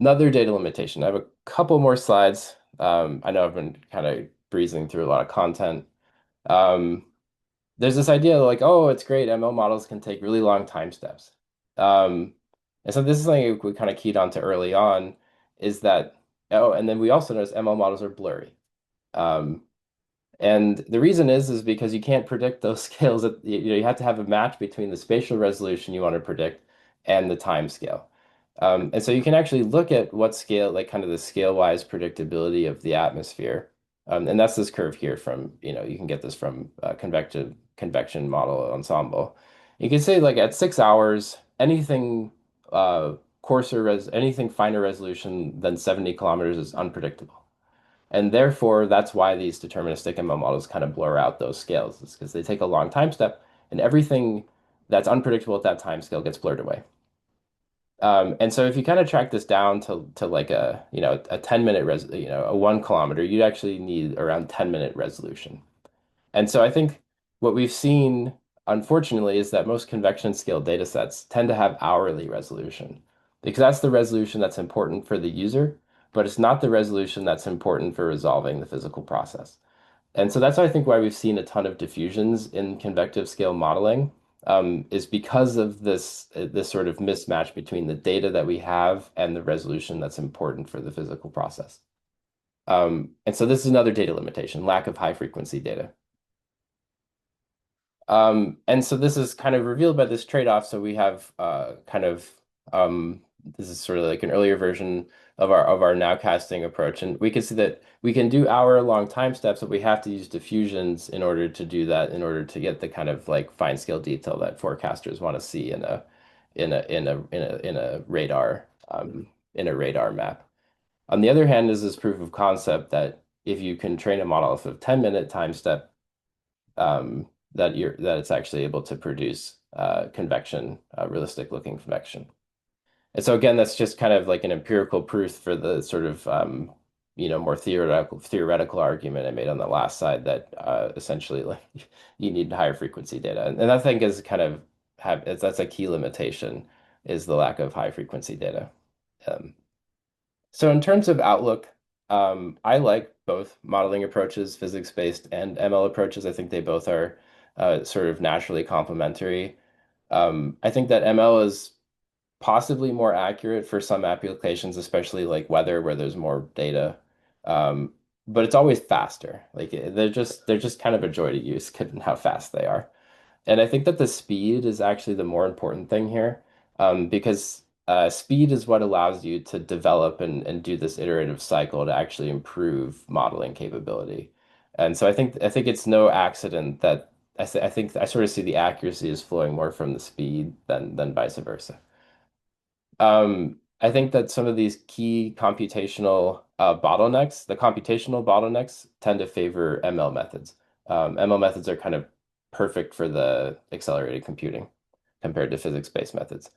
Another data limitation. I have a couple more slides. I know I've been kind of breezing through a lot of content. Um, there's this idea like, oh, it's great. ML models can take really long time steps. And so this is something we kind of keyed on to early on, is that, oh, and then we also notice ML models are blurry. Um, and the reason is because you can't predict those scales. You have to have a match between the spatial resolution you want to predict and the time scale. And so you can actually look at what scale, like kind of the scale-wise predictability of the atmosphere. And that's this curve here from, you can get this from convection model ensemble. You can say like at 6 hours, anything finer resolution than 70 kilometers is unpredictable. And therefore, that's why these deterministic ML models kind of blur out those scales. It's because they take a long time step, and everything that's unpredictable at that time scale gets blurred away. And so if you kind of track this down to like a 10-minute a 1 kilometer, you'd actually need around 10-minute resolution. And so I think what we've seen, unfortunately, is that most convection scale data sets tend to have hourly resolution, because that's the resolution that's important for the user, but it's not the resolution that's important for resolving the physical process. And so that's, I think, why we've seen a ton of diffusions in convective scale modeling, is because of this sort of mismatch between the data that we have and the resolution that's important for the physical process. And so this is another data limitation, lack of high frequency data. And so this is kind of revealed by this trade-off. So we have this is sort of like an earlier version of our nowcasting approach, and we can see that we can do hour-long time steps, but we have to use diffusions in order to do that, in order to get the kind of like fine scale detail that forecasters want to see in a radar map. On the other hand, is this proof of concept that if you can train a model off of 10-minute time step, that it's actually able to produce convection, realistic looking convection. And so again, that's just kind of like an empirical proof for the sort of more theoretical argument I made on the last side, that essentially like you need higher frequency data, and I think is kind of that's a key limitation is the lack of high frequency data. Um, so in terms of outlook, I like both modeling approaches, physics-based and ML approaches. I think they both are sort of naturally complementary. I think that ML is possibly more accurate for some applications, especially like weather, where there's more data. Um, but it's always faster. Like they're just kind of a joy to use, given how fast they are. And I think that the speed is actually the more important thing here, because speed is what allows you to develop and do this iterative cycle to actually improve modeling capability. And so I think it's no accident that I think I sort of see the accuracy is flowing more from the speed than vice versa. I think that some of these key computational bottlenecks, the computational bottlenecks, tend to favor ML methods. ML methods are kind of perfect for the accelerated computing compared to physics-based methods.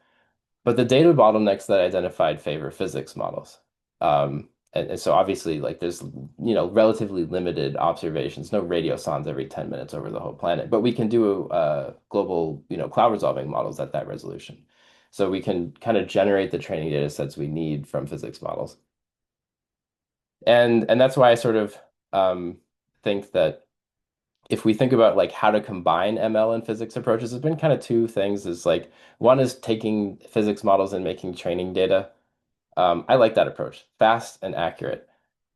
But the data bottlenecks that I identified favor physics models. And so obviously, like there's, relatively limited observations, no radiosondes every 10 minutes over the whole planet, but we can do global, cloud resolving models at that resolution. So we can kind of generate the training data sets we need from physics models. And that's why I sort of think that if we think about like how to combine ML and physics approaches, there's been kind of two things. Is like one is taking physics models and making training data. I like that approach, fast and accurate.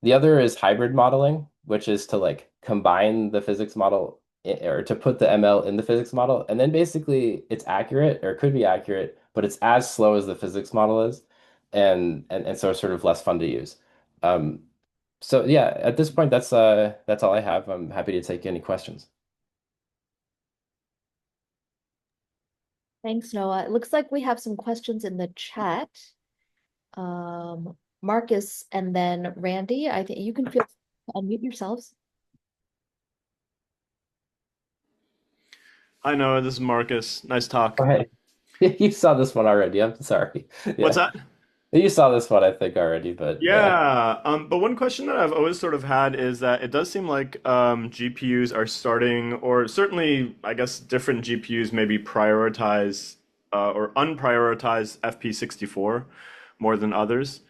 The other is hybrid modeling, which is to like combine the physics model or to put the ML in the physics model, and then basically it's accurate or could be accurate, but it's as slow as the physics model is, and so it's sort of less fun to use. Um, so yeah, at this point, that's all I have. I'm happy to take any questions. Thanks, Noah. It looks like we have some questions in the chat. Marcus and then Randy, I think you can feel to unmute yourselves. Hi, Noah. This is Marcus. Nice talk. Oh, hey, you saw this one already. I'm sorry. What's Yeah, that? you saw this one, I think, already, but yeah. Yeah. But one question that I've always sort of had is that it does seem like GPUs are starting, or certainly, I guess, different GPUs maybe prioritize or unprioritize FP64 more than others.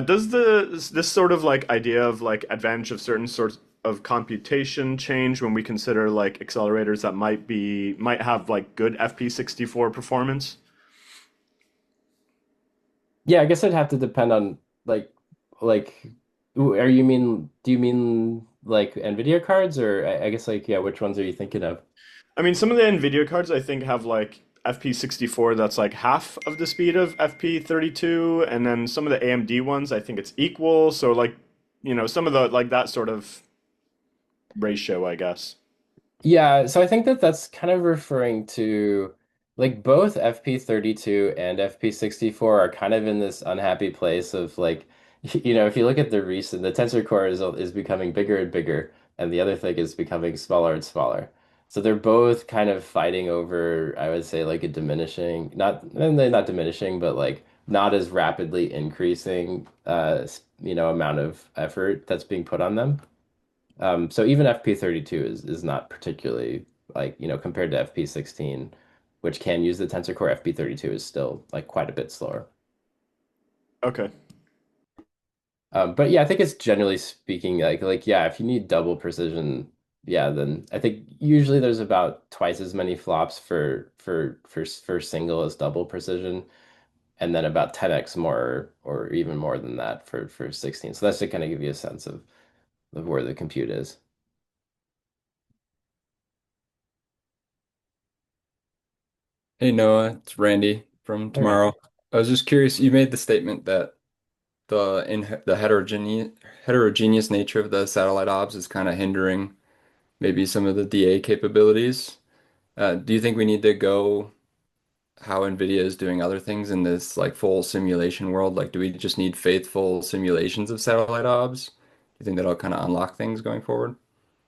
Does this sort of like idea of like advantage of certain sorts of computation change when we consider like accelerators that might have like good FP64 performance? Yeah, I guess it'd have to depend on like do you mean like NVIDIA cards or I guess like yeah, which ones are you thinking of? I mean, some of the NVIDIA cards I think have like FP64 that's like half of the speed of FP32, and then some of the AMD ones I think it's equal. So like, some of the like that sort of ratio, I guess. Yeah, so I think that that's kind of referring to like both FP32 and FP64 are kind of in this unhappy place of like if you look at the tensor core is becoming bigger and bigger and the other thing is becoming smaller and smaller. So they're both kind of fighting over, I would say like a diminishing, not and they're not diminishing, but like not as rapidly increasing amount of effort that's being put on them. So even FP32 is not particularly like, compared to FP16, which can use the tensor core, FP32 is still like quite a bit slower. Okay. But yeah, I think it's generally speaking like yeah, if you need double precision, yeah, then I think usually there's about twice as many flops for single as double precision, and then about 10x more or even more than that for 16. So that's to kind of give you a sense of where the compute is. Hey Noah, it's Randy from All right. tomorrow. I was just curious, you made the statement that the heterogeneous nature of the satellite obs is kind of hindering maybe some of the DA capabilities. Do you think we need to go how NVIDIA is doing other things in this like full simulation world? Like, do we just need faithful simulations of satellite obs? Do you think that'll kind of unlock things going forward?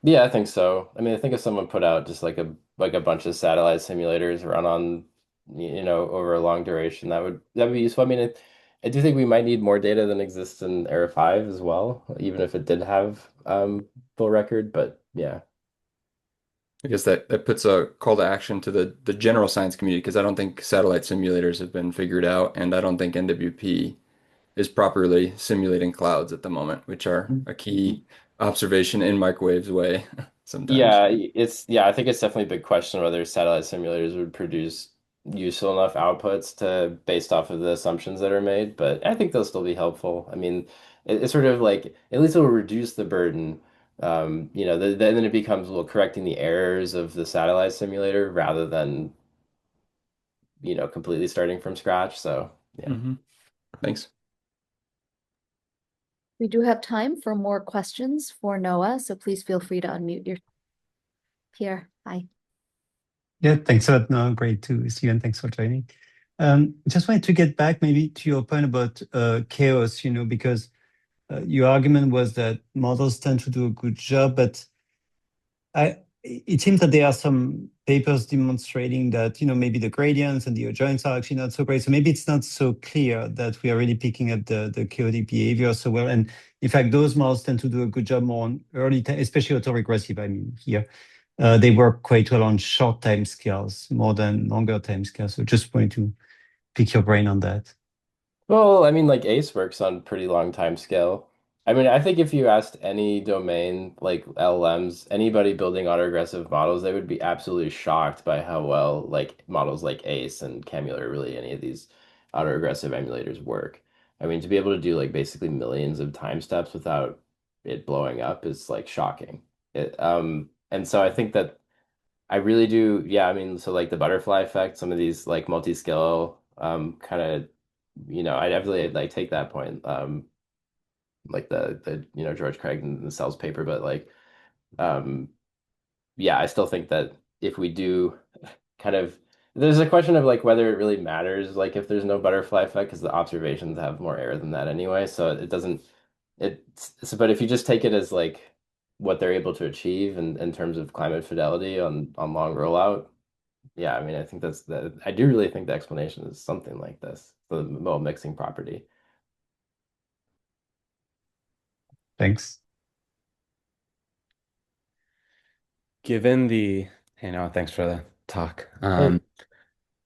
Yeah, I think so. I mean, I think if someone put out just like a bunch of satellite simulators run on, over a long duration, that would be useful. I mean, I do think we might need more data than exists in Era 5 as well, even if it did have full record. But yeah, I guess that puts a call to action to the general science community because I don't think satellite simulators have been figured out, and I don't think NWP is properly simulating clouds at the moment, which are a key observation in microwaves way sometimes. I think it's definitely a big question whether satellite simulators would produce useful enough outputs to based off of the assumptions that are made, but I think they'll still be helpful. I mean, it's sort of like at least it will reduce the burden. Then it becomes well correcting the errors of the satellite simulator rather than, completely starting from scratch. So yeah. Hmm. Thanks. We do have time for more questions for Noah, so please feel free to unmute your Pierre. Hi. Yeah, thanks a lot. No, great to see you, and thanks for joining. Just wanted to get back maybe to your point about chaos, because your argument was that models tend to do a good job, but it seems that there are some papers demonstrating that, maybe the gradients and the adjoints are actually not so great. So maybe it's not so clear that we are really picking up the chaotic behavior so well. And in fact, those models tend to do a good job more on early time, especially autoregressive, I mean, here. They work quite well on short time scales more than longer time scales. So just wanted to pick your brain on that. Well, I mean, like ACE works on pretty long time scale. I mean, I think if you asked any domain like LLMs, anybody building autoregressive models, they would be absolutely shocked by how well like models like ACE and Camular, really any of these autoregressive emulators work. I mean, to be able to do like basically millions of time steps without it blowing up is like shocking. And so I think that I really do, yeah, I mean, so like the butterfly effect, some of these like multi-scale kind of I definitely like take that point. Like the George Craig and the Cells paper, but like um yeah, I still think that if we do kind of there's a question of like whether it really matters, like if there's no butterfly effect, because the observations have more error than that anyway. So it doesn't but if you just take it as like what they're able to achieve in terms of climate fidelity on long rollout, yeah, I mean I think I do really think the explanation is something like this, the mode mixing property. Thanks. Given the, thanks for the talk. Hey,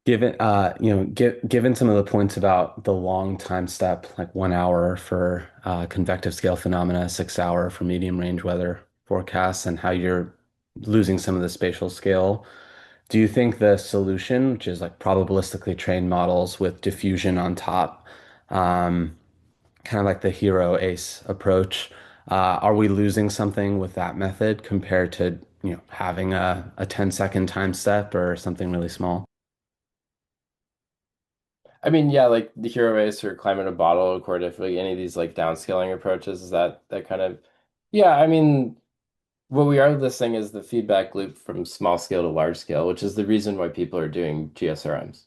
Given some of the points about the long time step, like 1 hour for convective scale phenomena, 6 hour for medium range weather forecasts, and how you're losing some of the spatial scale, do you think the solution, which is like probabilistically trained models with diffusion on top, um, kind of like the hero ace approach, are we losing something with that method compared to, having a 10-second time step or something really small? I mean, yeah, like the hero race or climb in a bottle or like any of these like downscaling approaches, is that kind of, yeah, I mean, what we are listing is the feedback loop from small scale to large scale, which is the reason why people are doing GSRMs.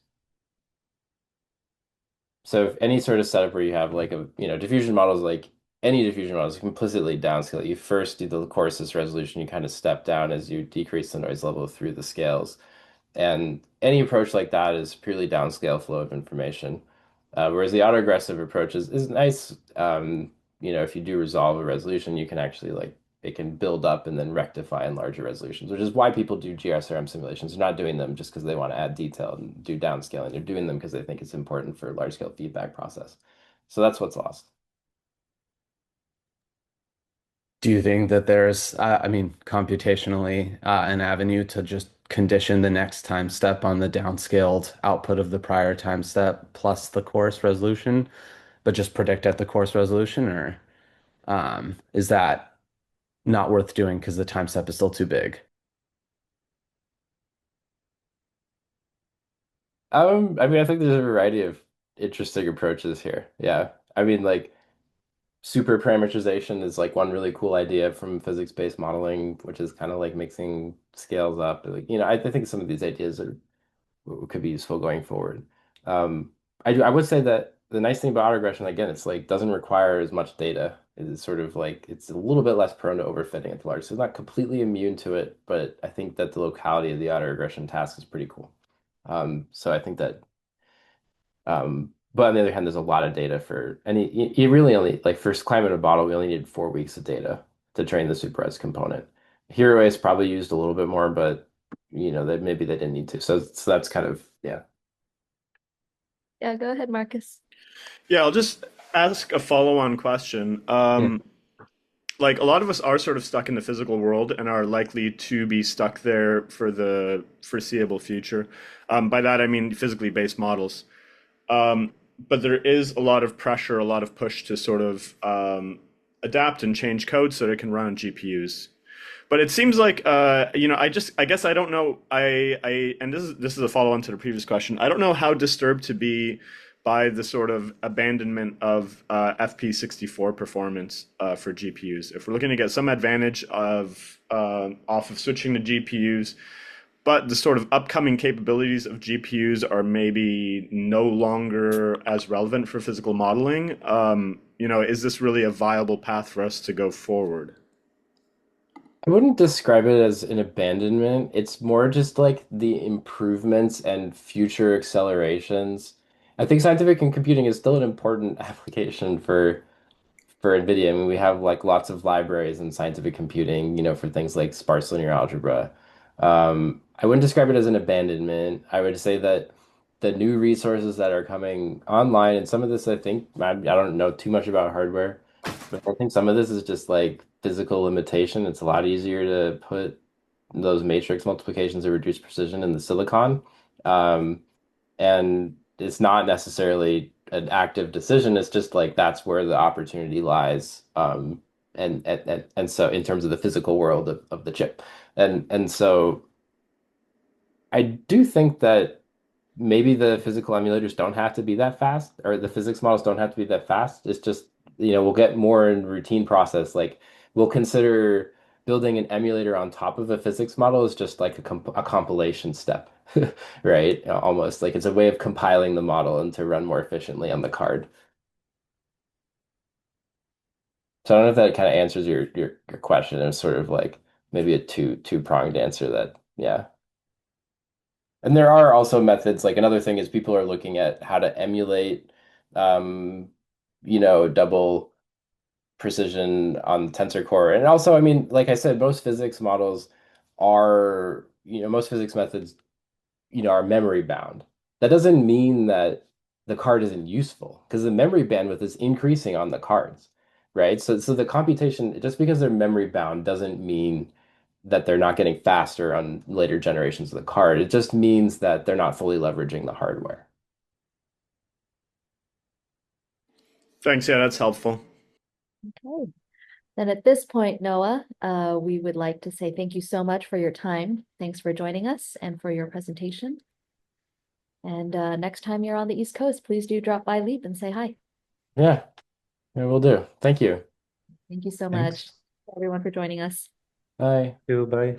So if any sort of setup where you have like diffusion models, like any diffusion model is implicitly downscale. You first do the coarses resolution, you kind of step down as you decrease the noise level through the scales. And any approach like that is purely downscale flow of information. Whereas the autoaggressive approach is nice. If you do resolve a resolution, you can actually like it can build up and then rectify in larger resolutions, which is why people do GSRM simulations. They're not doing them just because they want to add detail and do downscaling. They're doing them because they think it's important for large scale feedback process. So that's what's lost. Do you think that there's, computationally, an avenue to just condition the next time step on the downscaled output of the prior time step plus the coarse resolution, but just predict at the coarse resolution, or is that not worth doing because the time step is still too big? I mean, I think there's a variety of interesting approaches here. Yeah. I mean, like super parameterization is like one really cool idea from physics-based modeling, which is kind of like mixing scales up. Like, I think some of these ideas could be useful going forward. I would say that the nice thing about autoregression, again, it's like doesn't require as much data. It's sort of like it's a little bit less prone to overfitting at the large. So it's not completely immune to it, but I think that the locality of the autoregression task is pretty cool. So I think that but on the other hand, there's a lot of data for any. You really only like for climate in a bottle, we only needed 4 weeks of data to train the SuperRes component, Hero Ace probably used a little bit more, but maybe they didn't need to. So that's kind of yeah. Yeah, go ahead, Marcus. Yeah, I'll just ask a follow-on question. Yeah. Like a lot of us are sort of stuck in the physical world and are likely to be stuck there for the foreseeable future. By that I mean physically based models. Um, but there is a lot of pressure, a lot of push to sort of adapt and change code so that it can run on GPUs. But it seems like I guess I don't know. And this is a follow on to the previous question. I don't know how disturbed to be by the sort of abandonment of FP64 performance for GPUs. If we're looking to get some advantage of off of switching to GPUs, but the sort of upcoming capabilities of GPUs are maybe no longer as relevant for physical modeling. Is this really a viable path for us to go forward? I wouldn't describe it as an abandonment. It's more just like the improvements and future accelerations. I think scientific and computing is still an important application for NVIDIA. I mean, we have like lots of libraries in scientific computing, for things like sparse linear algebra. I wouldn't describe it as an abandonment. I would say that the new resources that are coming online, and some of this, I think, I don't know too much about hardware, but I think some of this is just like physical limitation. It's a lot easier to put those matrix multiplications or reduced precision in the silicon. Um, and it's not necessarily an active decision. It's just like that's where the opportunity lies. And so in terms of the physical world of the chip. And so I do think that maybe the physical emulators don't have to be that fast, or the physics models don't have to be that fast. It's just, we'll get more in routine process. Like we'll consider building an emulator on top of a physics model is just like a compilation step, right? Almost like it's a way of compiling the model and to run more efficiently on the card. So I don't know if that kind of answers your question. It's sort of like maybe a two-pronged answer that, yeah. And there are also methods, like another thing is people are looking at how to emulate, um, double precision on the tensor core. And also, I mean, like I said, most physics methods, are memory bound. That doesn't mean that the card isn't useful because the memory bandwidth is increasing on the cards, right? So the computation, just because they're memory bound doesn't mean that they're not getting faster on later generations of the card. It just means that they're not fully leveraging the hardware. Thanks. Yeah, that's helpful. Okay. Then at this point, Noah, we would like to say thank you so much for your time. Thanks for joining us and for your presentation. And next time you're on the East Coast, please do drop by Leap and say hi. Yeah, yeah, will do. Thank you. Thank you so Thanks. much, everyone, for joining us. Bye. Bye.